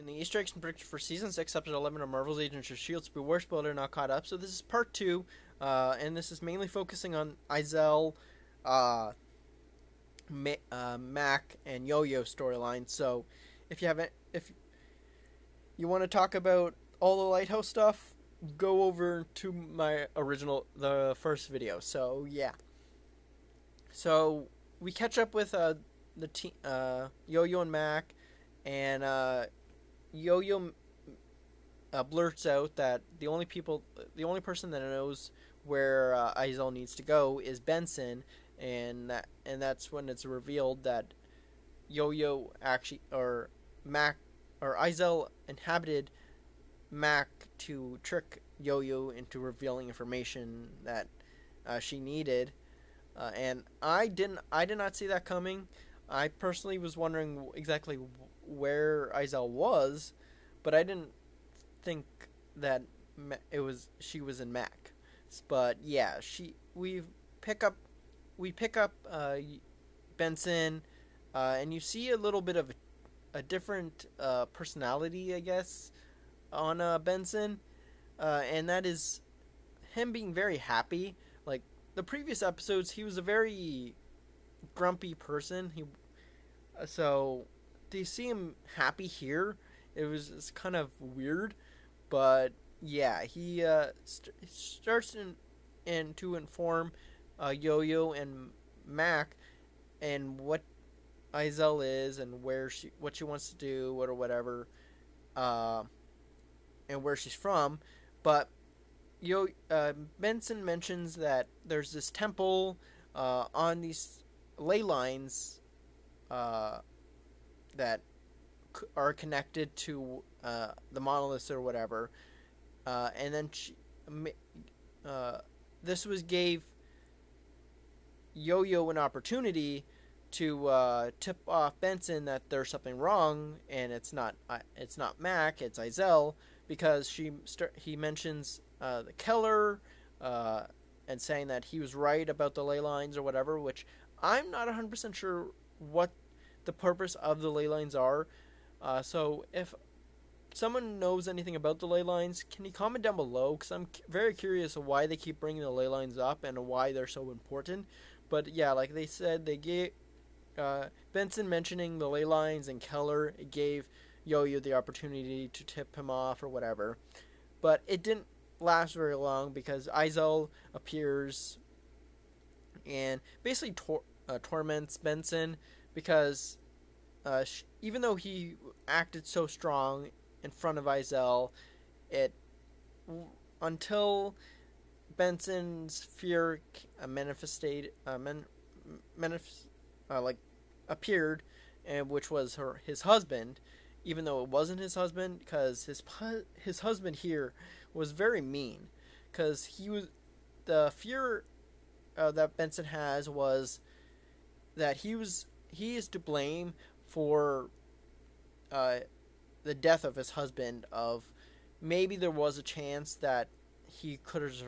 In the Easter eggs and predictions for Season 6, Episode 11 of Marvel's Agents of S.H.I.E.L.D. Beware spoiler not caught up. So this is part 2, and this is mainly focusing on Izel, Mac, and Yo-Yo storyline. So if you want to talk about all the Lighthouse stuff, go over to the first video. So yeah. So we catch up with Yo-Yo and Mac, and Yo-Yo blurts out that the only person that knows where Izel needs to go is Benson, and that's when it's revealed that Yo-Yo or Izel inhabited Mac to trick Yo-Yo into revealing information that she needed, and I did not see that coming. I personally was wondering exactly where Izel was, but I didn't think that she was in Mac. But yeah, we pick up Benson, and you see a little bit of a different personality, I guess, on Benson, and that is him being very happy. Like the previous episodes, he was a very grumpy person. So to see him happy here, it's kind of weird, but yeah, he starts to inform Yo-Yo and Mac and what Izel is and what she wants to do, or whatever, and where she's from. But Benson mentions that there's this temple on these ley lines that are connected to the monoliths or whatever, and then this gave Yo-Yo an opportunity to tip off Benson that there's something wrong, and it's not Mac, it's Izel, because he mentions the Keller, and saying that he was right about the ley lines or whatever, which I'm not 100% sure what the purpose of the ley lines are. So if someone knows anything about the ley lines, can you comment down below? Because I'm very curious of why they keep bringing the ley lines up and why they're so important. But yeah, like they said, they gave Benson mentioning the ley lines and Keller, it gave Yo-Yo the opportunity to tip him off or whatever. But it didn't last very long, because Izel appears and basically torments Benson, because even though he acted so strong in front of Izel, until Benson's fear appeared, and which was his husband, even though it wasn't his husband, because his husband here was very mean, because the fear that Benson has was that he is to blame for the death of his husband. Of maybe there was a chance that he could have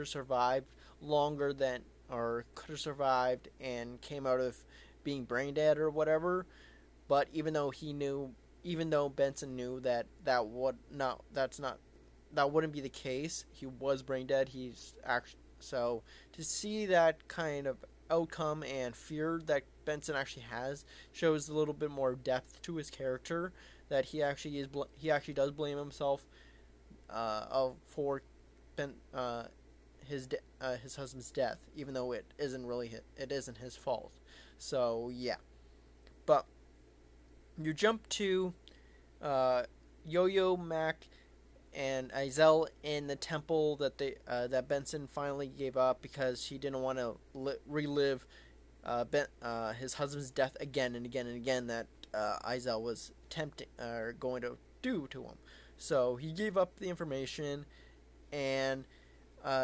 survived longer than, or could have survived and came out of being brain dead or whatever. But even though Benson knew that wouldn't be the case, he was brain dead. So to see that kind of outcome and fear that Benson actually has shows a little bit more depth to his character, that he actually does blame himself for his husband's death, even though it isn't his fault. So yeah, but you jump to Yo-Yo, Mac, and Izel in the temple that Benson finally gave up, because he didn't want to relive his husband's death again and again and again, that Izel was going to do to him. So he gave up the information, and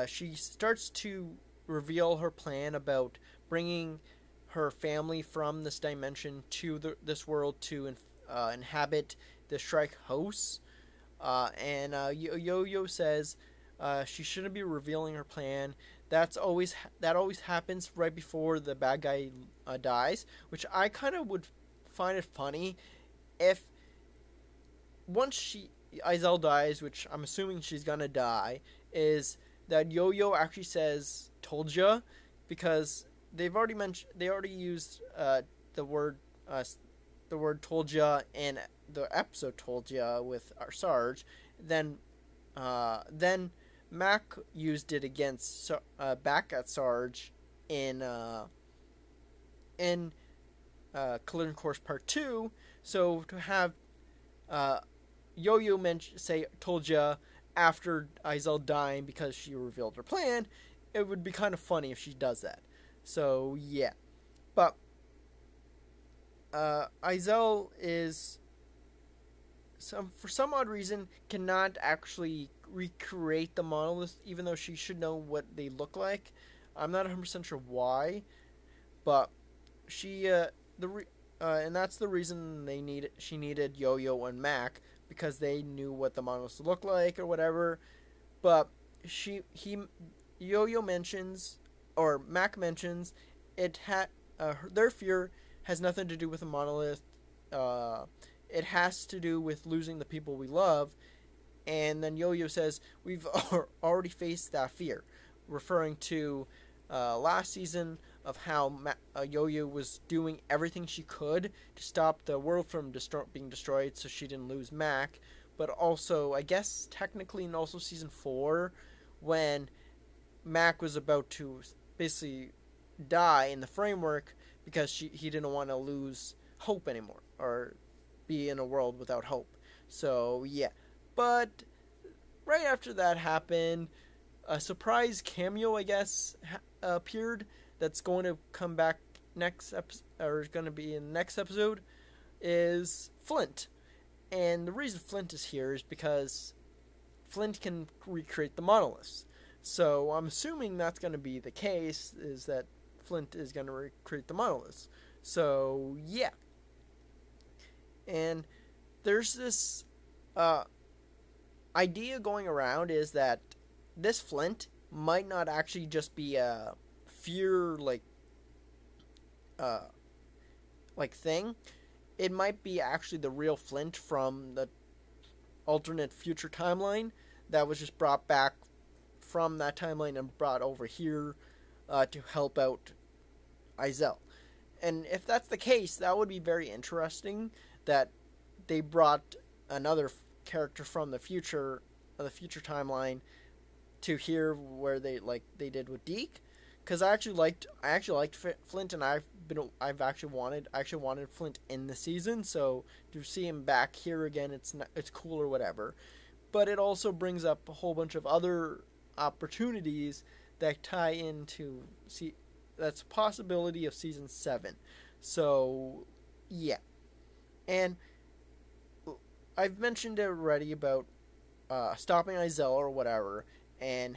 she starts to reveal her plan about bringing her family from this dimension to this world to inhabit the Shrike house. And Yo-Yo says she shouldn't be revealing her plan. That always happens right before the bad guy dies, which I kind of would find it funny if once Izel dies, which I'm assuming she's gonna die, is that Yo-Yo actually says "told ya," because they already used the word uh, the word "told ya" in the episode "told ya" with our Sarge. Then Mac used it against back at Sarge in in Collision Course Part 2. So to have uh, Yo-Yo say "told ya" after Izel dying because she revealed her plan, it would be kind of funny if she does that. So yeah, but Izel is for some odd reason cannot actually recreate the monolith, even though she should know what they look like. I'm not 100% sure why, but she and that's the reason she needed Yo-Yo and Mac, because they knew what the monoliths looked like or whatever. But Yo-Yo mentions, or Mac mentions, it had their fear has nothing to do with the monolith. It has to do with losing the people we love. And then Yo-Yo says, we've already faced that fear, referring to last season of how Yo-Yo was doing everything she could to stop the world from being destroyed so she didn't lose Mac. But also, I guess technically in also season 4, when Mac was about to basically die in the framework because he didn't want to lose hope anymore, or be in a world without hope. So yeah, but right after that happened, a surprise cameo, I guess, appeared. That's going to come back next episode, or is going to be in the next episode. Is Flint, and the reason Flint is here is because Flint can recreate the monoliths. So I'm assuming that's going to be the case. Is that Flint is going to recreate the monoliths? So yeah, and there's this idea going around is that this Flint might not actually just be a fear thing. It might be actually the real Flint from the alternate future timeline that was just brought back from that timeline and brought over here to help out Izel. And if that's the case, that would be very interesting, that they brought another character from the future timeline to here where they did with Deke, because I actually liked Flint, and I've actually wanted Flint in the season, so to see him back here again, it's cool or whatever. But it also brings up a whole bunch of other opportunities that tie into that's a possibility of season 7. So yeah, and I've mentioned it already about stopping Izel or whatever, and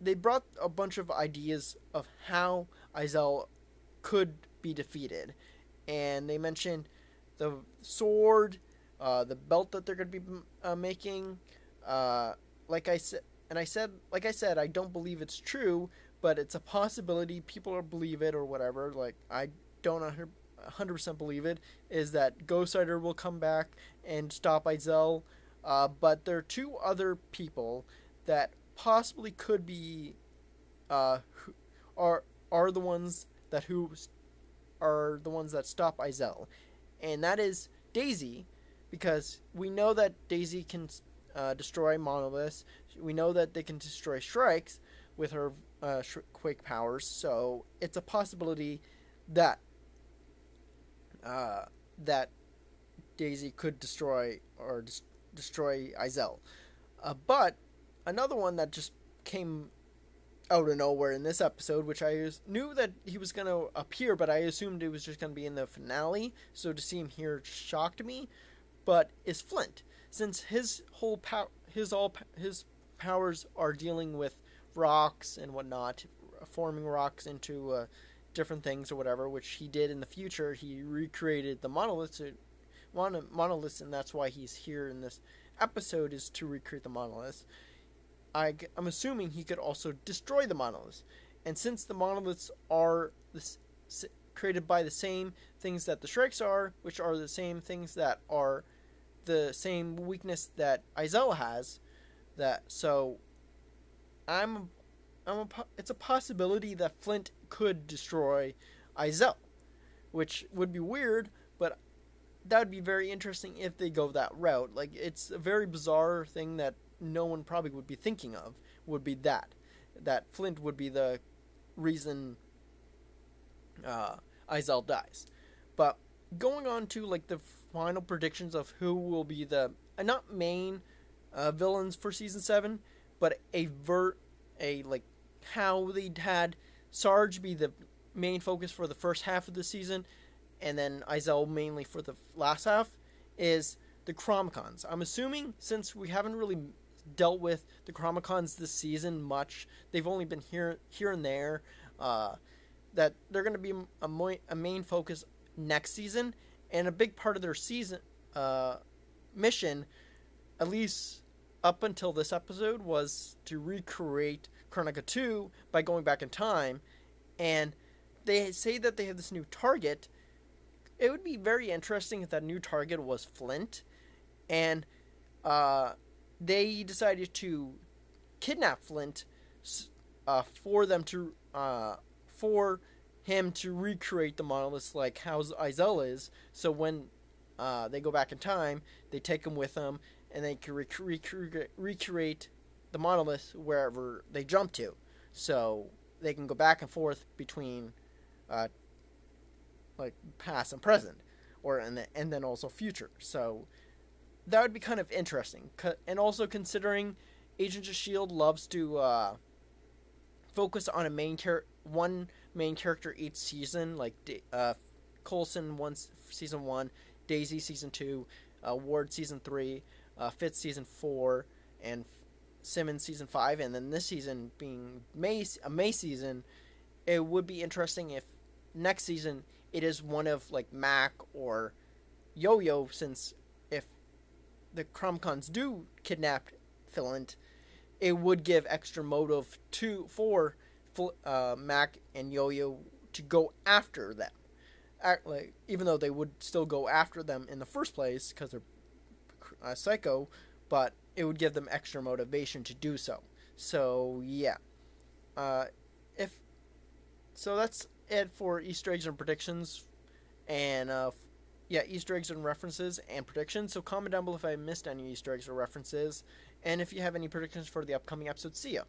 they brought a bunch of ideas of how Izel could be defeated, and they mentioned the sword, the belt that they're going to be making. Like I said, I don't believe it's true, but it's a possibility. People believe it or whatever. Like, I don't 100% believe it. Is that Ghost Rider will come back and stop Izel? But there are two other people that possibly could be are the ones that stop Izel, and that is Daisy, because we know that Daisy can destroy monoliths. We know that they can destroy strikes with her quake powers. So it's a possibility that that Daisy could destroy Izel. But another one that just came out of nowhere in this episode, which I knew that he was going to appear, but I assumed it was just going to be in the finale, so to see him here shocked me, but is Flint. Since his powers are dealing with rocks and whatnot, forming rocks into different things or whatever, which he did in the future. He recreated the monoliths, and that's why he's here in this episode, is to recreate the monoliths. I'm assuming he could also destroy the monoliths. And since the monoliths are created by the same things that the strikes are, which are the same things that are the same weakness that Izel has. That so it's a possibility that Flint could destroy Izel, which would be weird, but that would be very interesting if they go that route. Like, it's a very bizarre thing that no one probably would be thinking of, would be that Flint would be the reason Izel dies. But going on to like the final predictions of who will be the not main villains for season 7, but like how they had Sarge be the main focus for the first half of the season, and then Izel mainly for the last half, is the Chromicons. I'm assuming, since we haven't really dealt with the Chromicons this season much, they've only been here and there, that they're going to be a main focus next season, and a big part of their season mission, at least up until this episode, was to recreate Chronica 2 by going back in time, and they say that they have this new target. It would be very interesting if that new target was Flint, and they decided to kidnap Flint for him to recreate the monoliths like how Izel is. So when they go back in time, they take him with them, and they can recreate the monolith wherever they jump to. So they can go back and forth between like past and present, and then also future. So that would be kind of interesting. And also considering Agents of S.H.I.E.L.D. loves to focus on one main character each season, like Coulson season 1, Daisy season 2, Ward season 3, Fitz season 4, and Simmons season 5, and then this season being a May season. It would be interesting if next season it is one of like Mac or Yo-Yo, since if the Chromicons do kidnap Flint, it would give extra motive for Mac and Yo-Yo to go after them. Even though they would still go after them in the first place because they're psycho, but it would give them extra motivation to do so. So yeah, so that's it for Easter eggs and predictions, and Easter eggs and references and predictions. So comment down below if I missed any Easter eggs or references, and if you have any predictions for the upcoming episode. See ya.